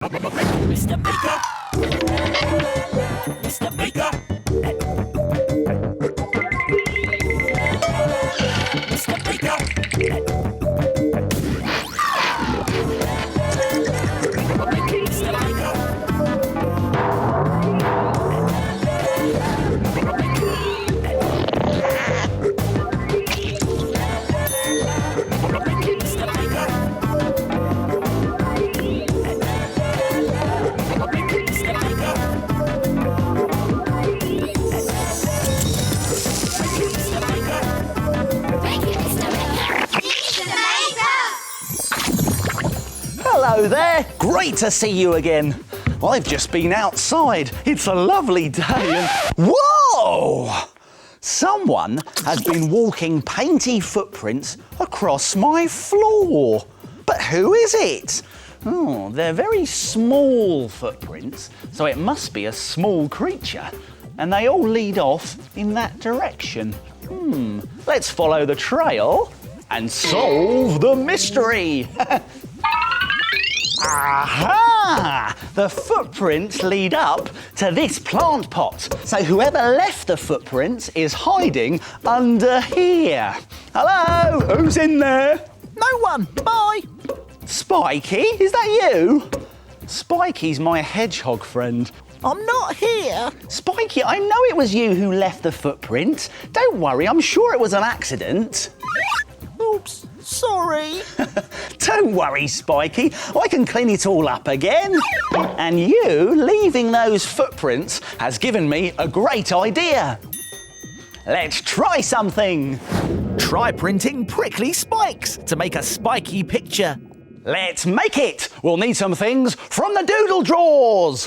Mr. Baker. Mr. Baker. Mr. Baker. Hello there, great to see you again. I've just been outside. It's a lovely day and... Whoa! Someone has been walking painty footprints across my floor. But who is it? Oh, they're very small footprints, so it must be a small creature. And they all lead off in that direction. Let's follow the trail and solve the mystery. Aha! The footprints lead up to this plant pot. So whoever left the footprints is hiding under here. Hello? Who's in there? No one. Bye. Spiky? Is that you? Spiky's my hedgehog friend. I'm not here. Spiky, I know it was you who left the footprint. Don't worry, I'm sure it was an accident. Oops. Sorry. Don't worry, Spiky. I can clean it all up again. And you leaving those footprints has given me a great idea. Let's try something. Try printing prickly spikes to make a spiky picture. Let's make it. We'll need some things from the doodle drawers.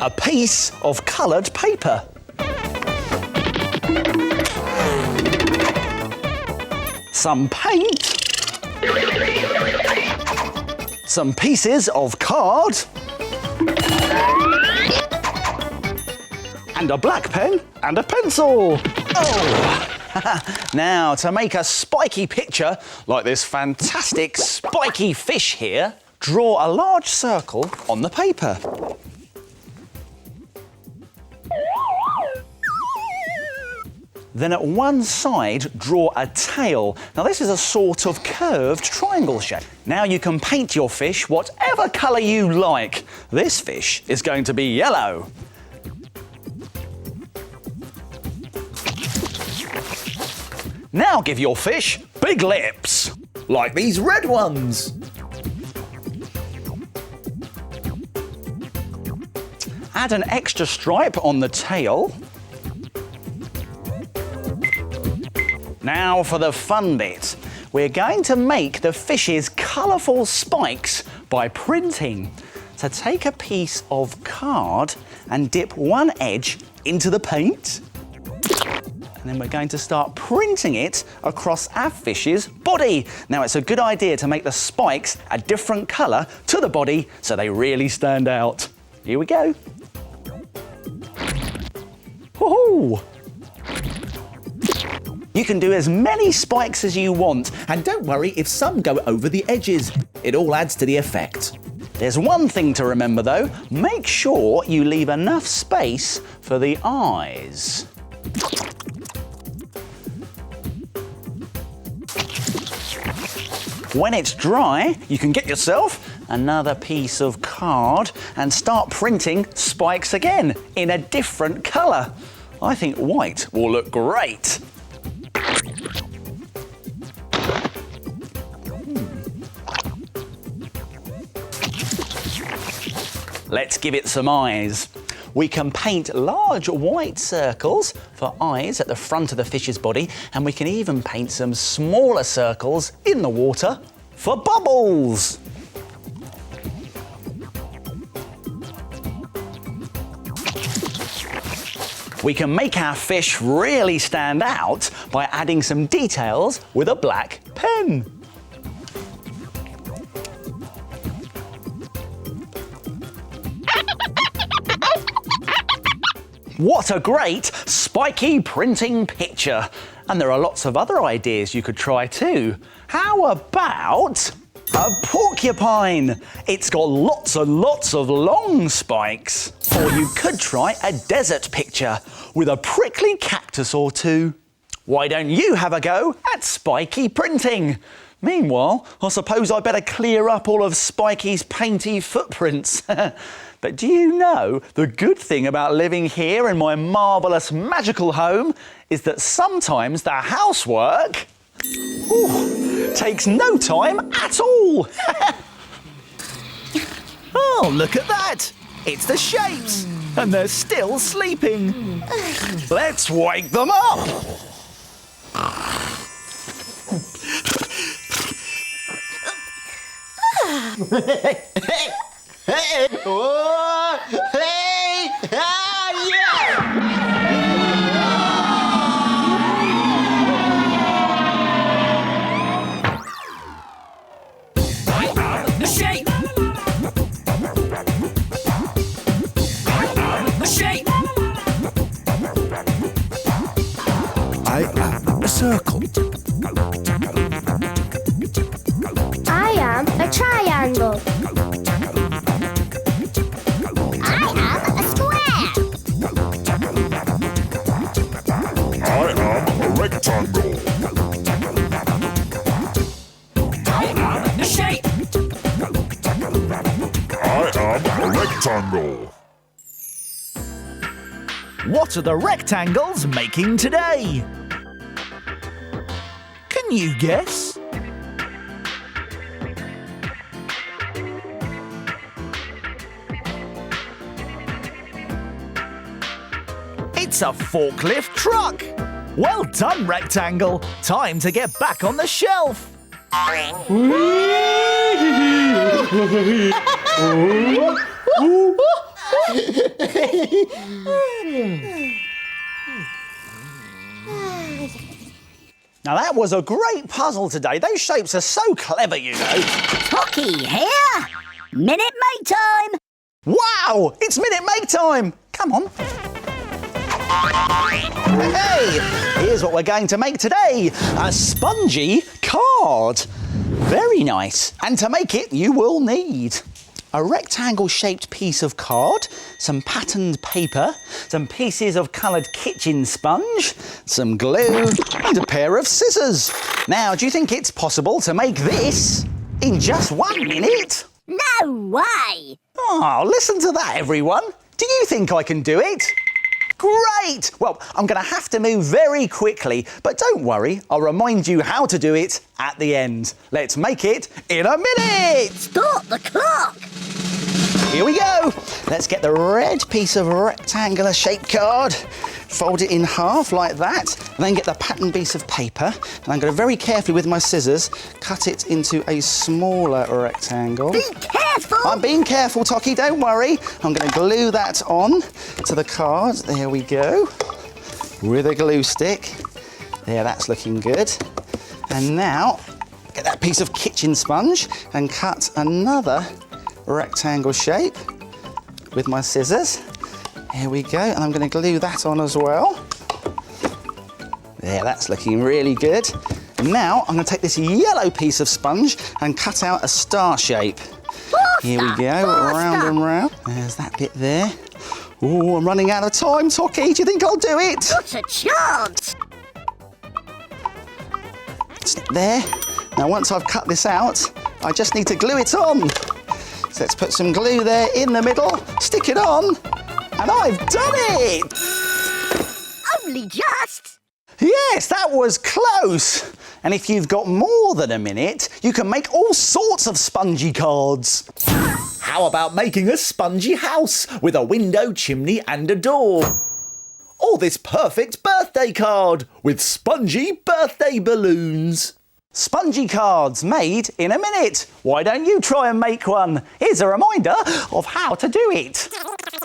A piece of coloured paper. Some paint. Some pieces of card. And a black pen and a pencil. Oh! Now, to make a spiky picture, like this fantastic spiky fish here, draw a large circle on the paper. Then at one side, draw a tail. Now this is a sort of curved triangle shape. Now you can paint your fish whatever colour you like. This fish is going to be yellow. Now give your fish big lips. Like these red ones. Add an extra stripe on the tail. Now for the fun bit. We're going to make the fish's colourful spikes by printing. So take a piece of card and dip one edge into the paint. And then we're going to start printing it across our fish's body. Now it's a good idea to make the spikes a different colour to the body so they really stand out. Here we go. Woohoo! You can do as many spikes as you want. And don't worry if some go over the edges. It all adds to the effect. There's one thing to remember though. Make sure you leave enough space for the eyes. When it's dry, you can get yourself another piece of card and start printing spikes again in a different colour. I think white will look great. Let's give it some eyes. We can paint large white circles for eyes at the front of the fish's body, and we can even paint some smaller circles in the water for bubbles. We can make our fish really stand out by adding some details with a black pen. What a great spiky printing picture. And there are lots of other ideas you could try too. How about a porcupine? It's got lots and lots of long spikes. Or you could try a desert picture with a prickly cactus or two. Why don't you have a go at spiky printing? Meanwhile, I suppose I better clear up all of Spiky's painty footprints. But do you know the good thing about living here in my marvellous magical home is that sometimes the housework takes no time at all. Oh, look at that! It's the shapes, and they're still sleeping. Let's wake them up. The shape. The shape. I am a circle. I am a triangle. I am a square. I am a rectangle. I am the shape. I am a rectangle. What are the rectangles making today? Can you guess? It's a forklift truck! Well done, Rectangle! Time to get back on the shelf! Now that was a great puzzle today. Those shapes are so clever, you know. Tocky here. Minute Maid time. Wow, it's Minute Maid time. Come on. Hey, here's what we're going to make today. A spongy card. Very nice. And to make it, you will need a rectangle-shaped piece of card, some patterned paper, some pieces of coloured kitchen sponge, some glue, and a pair of scissors. Now, do you think it's possible to make this in just 1 minute? No way. Oh, listen to that, everyone. Do you think I can do it? Great! Well, I'm going to have to move very quickly, but don't worry, I'll remind you how to do it at the end. Let's make it in a minute! Start the clock. Here we go. Let's get the red piece of rectangular shaped card, fold it in half like that, and then get the patterned piece of paper, and I'm going to very carefully with my scissors cut it into a smaller rectangle. Be careful. I'm being careful, Tocky, don't worry. I'm going to glue that on to the card. There we go. With a glue stick. There, that's looking good. And now, get that piece of kitchen sponge and cut another rectangle shape with my scissors. Here we go, and I'm going to glue that on as well. There, that's looking really good. Now I'm going to take this yellow piece of sponge and cut out a star shape. Here we go, round and round. There's that bit there. Oh, I'm running out of time, Tocky. Do you think I'll do it? Not a chance. Stick there. Now once I've cut this out, I just need to glue it on. So let's put some glue there in the middle, stick it on, and I've done it! Only just. Yes, that was close. And if you've got more than a minute, you can make all sorts of spongy cards. How about making a spongy house with a window, chimney and a door? Or this perfect birthday card with spongy birthday balloons. Spongy cards made in a minute. Why don't you try and make one? Here's a reminder of how to do it.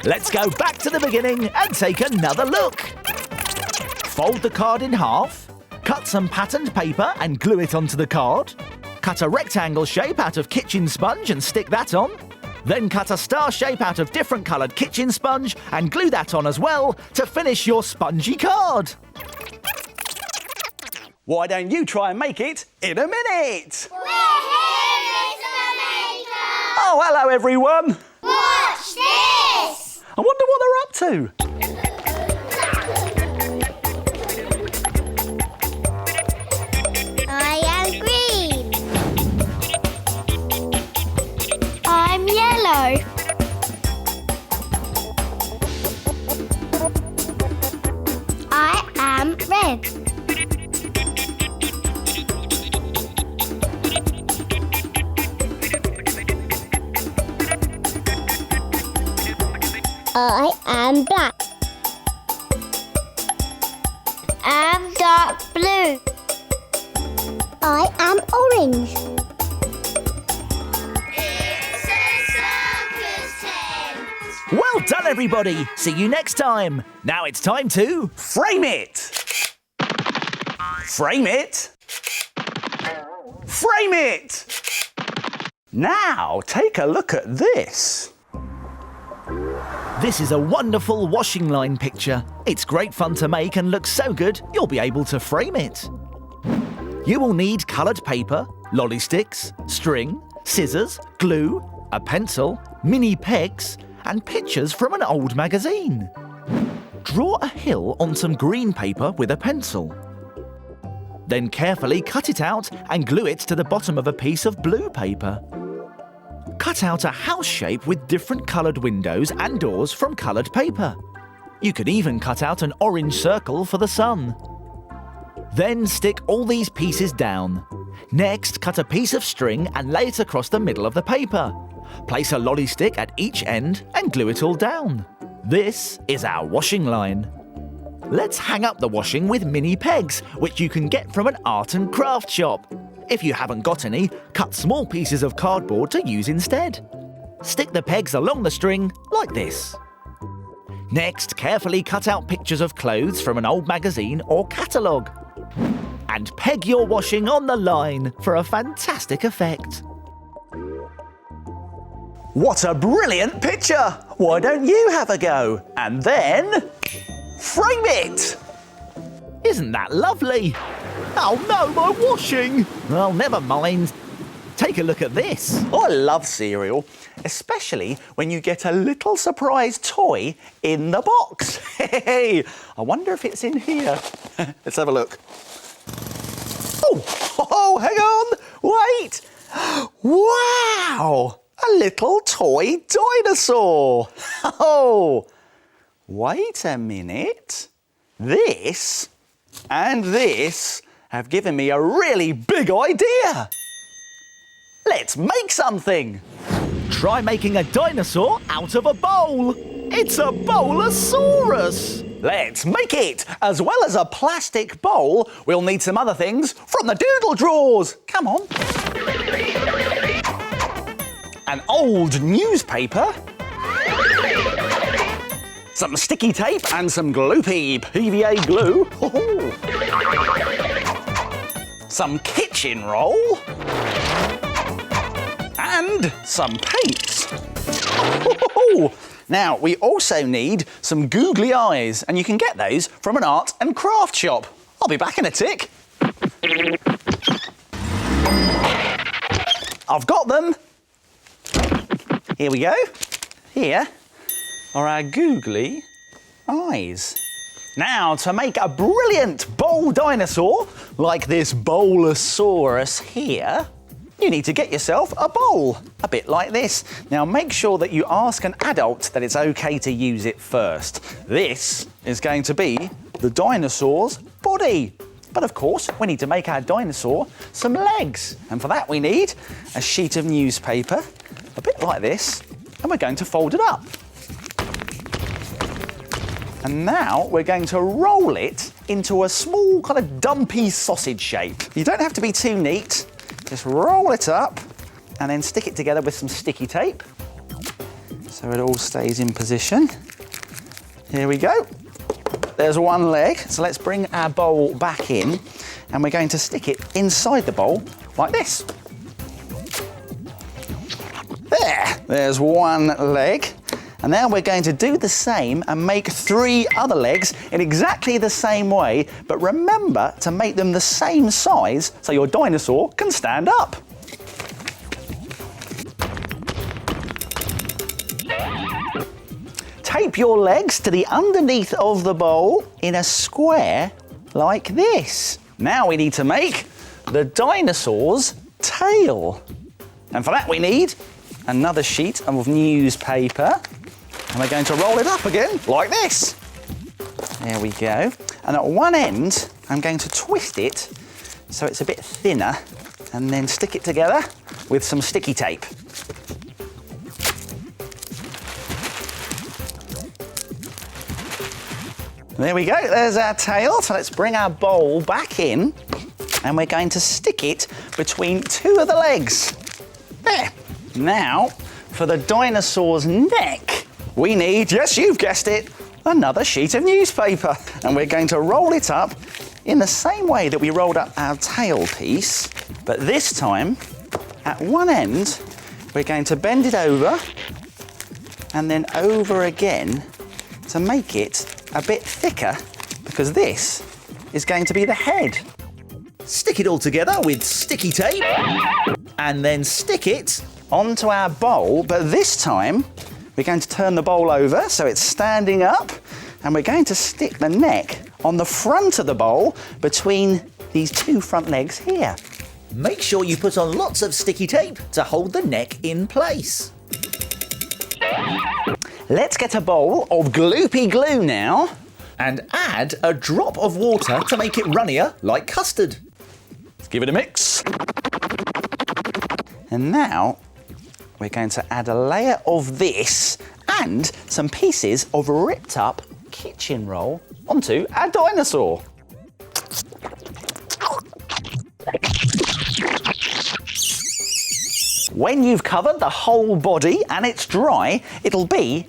Let's go back to the beginning and take another look. Fold the card in half, cut some patterned paper and glue it onto the card, cut a rectangle shape out of kitchen sponge and stick that on, then cut a star shape out of different coloured kitchen sponge and glue that on as well to finish your spongy card. Why don't you try and make it in a minute? We're here, Mr. Maker! Oh, hello everyone. Watch this! I wonder what they're up to. I am green. I'm yellow. I am red. I am black. I'm dark blue. I am orange. It's a circus tent. Well done, everybody. See you next time. Now it's time to... Frame it. Frame it. Frame it. Now take a look at this. This is a wonderful washing line picture. It's great fun to make and looks so good you'll be able to frame it. You will need coloured paper, lolly sticks, string, scissors, glue, a pencil, mini pegs and pictures from an old magazine. Draw a hill on some green paper with a pencil. Then carefully cut it out and glue it to the bottom of a piece of blue paper. Cut out a house shape with different coloured windows and doors from coloured paper. You can even cut out an orange circle for the sun. Then stick all these pieces down. Next, cut a piece of string and lay it across the middle of the paper. Place a lolly stick at each end and glue it all down. This is our washing line. Let's hang up the washing with mini pegs, which you can get from an art and craft shop. If you haven't got any, cut small pieces of cardboard to use instead. Stick the pegs along the string like this. Next, carefully cut out pictures of clothes from an old magazine or catalogue. And peg your washing on the line for a fantastic effect. What a brilliant picture! Why don't you have a go? And then frame it! Isn't that lovely? Oh no, my washing! Well, never mind. Take a look at this. Oh, I love cereal, especially when you get a little surprise toy in the box. Hey, I wonder if it's in here. Let's have a look. Oh, hang on, wait. Wow, a little toy dinosaur. Oh, wait a minute. This and this have given me a really big idea. Let's make something. Try making a dinosaur out of a bowl. It's a Bowl-o-saurus. Let's make it. As well as a plastic bowl, we'll need some other things from the doodle drawers. Come on. An old newspaper. Some sticky tape and some gloopy PVA glue. Some kitchen roll. And some paints. Now, we also need some googly eyes, and you can get those from an art and craft shop. I'll be back in a tick. I've got them. Here we go. Here are our googly eyes. Now, to make a brilliant bowl dinosaur, like this Bowl-o-saurus here, you need to get yourself a bowl, a bit like this. Now make sure that you ask an adult that it's okay to use it first. This is going to be the dinosaur's body. But of course, we need to make our dinosaur some legs. And for that we need a sheet of newspaper, a bit like this, and we're going to fold it up. And now we're going to roll it into a small kind of dumpy sausage shape. You don't have to be too neat. Just roll it up and then stick it together with some sticky tape so it all stays in position. Here we go. There's one leg. So let's bring our bowl back in and we're going to stick it inside the bowl like this. There's one leg. And now we're going to do the same and make 3 other legs in exactly the same way, but remember to make them the same size so your dinosaur can stand up. Tape your legs to the underneath of the bowl in a square like this. Now we need to make the dinosaur's tail. And for that we need another sheet of newspaper. And we're going to roll it up again like this. There we go. And at one end, I'm going to twist it so it's a bit thinner and then stick it together with some sticky tape. There we go, there's our tail. So let's bring our bowl back in and we're going to stick it between 2 of the legs. There. Now, for the dinosaur's neck, we need, yes, you've guessed it, another sheet of newspaper. And we're going to roll it up in the same way that we rolled up our tail piece. But this time, at one end, we're going to bend it over and then over again to make it a bit thicker, because this is going to be the head. Stick it all together with sticky tape and then stick it Onto our bowl, but this time we're going to turn the bowl over so it's standing up, and we're going to stick the neck on the front of the bowl between these 2 front legs here. Make sure you put on lots of sticky tape to hold the neck in place. Let's get a bowl of gloopy glue now. And add a drop of water to make it runnier like custard. Let's give it a mix. And now we're going to add a layer of this and some pieces of ripped up kitchen roll onto our dinosaur. When you've covered the whole body and it's dry, it'll be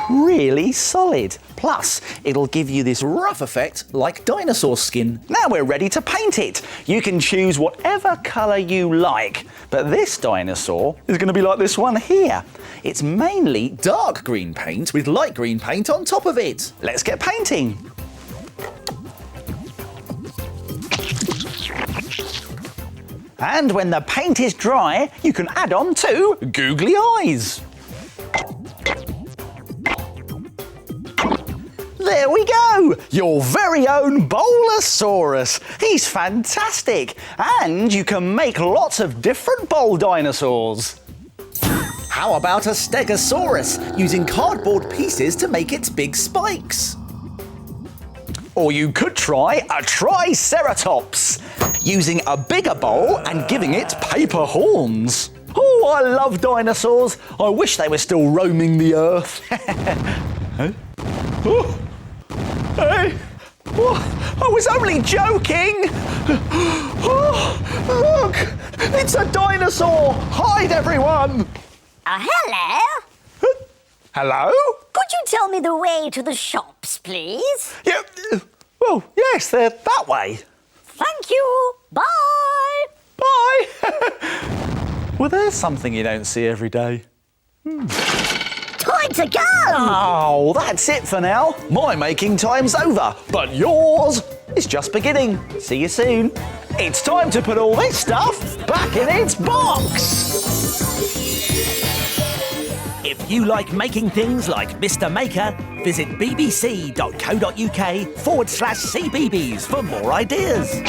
really solid. Plus, it'll give you this rough effect like dinosaur skin. Now we're ready to paint it. You can choose whatever colour you like, but this dinosaur is going to be like this one here. It's mainly Dark green paint with light green paint on top of it. Let's get painting. And when the paint is dry, you can add on 2 googly eyes. There we go! Your very own Bowl-o-saurus. He's fantastic. And you can make lots of different bowl dinosaurs. How about a stegosaurus, using cardboard pieces to make its big spikes? Or you could try a triceratops, using a bigger bowl and giving it paper horns. Oh, I love dinosaurs. I wish they were still roaming the earth. Huh? Oh. Hey! Oh, I was only joking! Oh, look! It's a dinosaur! Hide, everyone! Hello? Hello? Could you tell me the way to the shops, please? Yeah, well, yes, they're that way. Thank you. Bye. Bye! Well, there's something you don't see every day. Time to go. Oh, that's it for now. My making time's over, but yours is just beginning. See you soon. It's time to put all this stuff back in its box. If you like making things like Mr. Maker, visit bbc.co.uk/CBeebies for more ideas.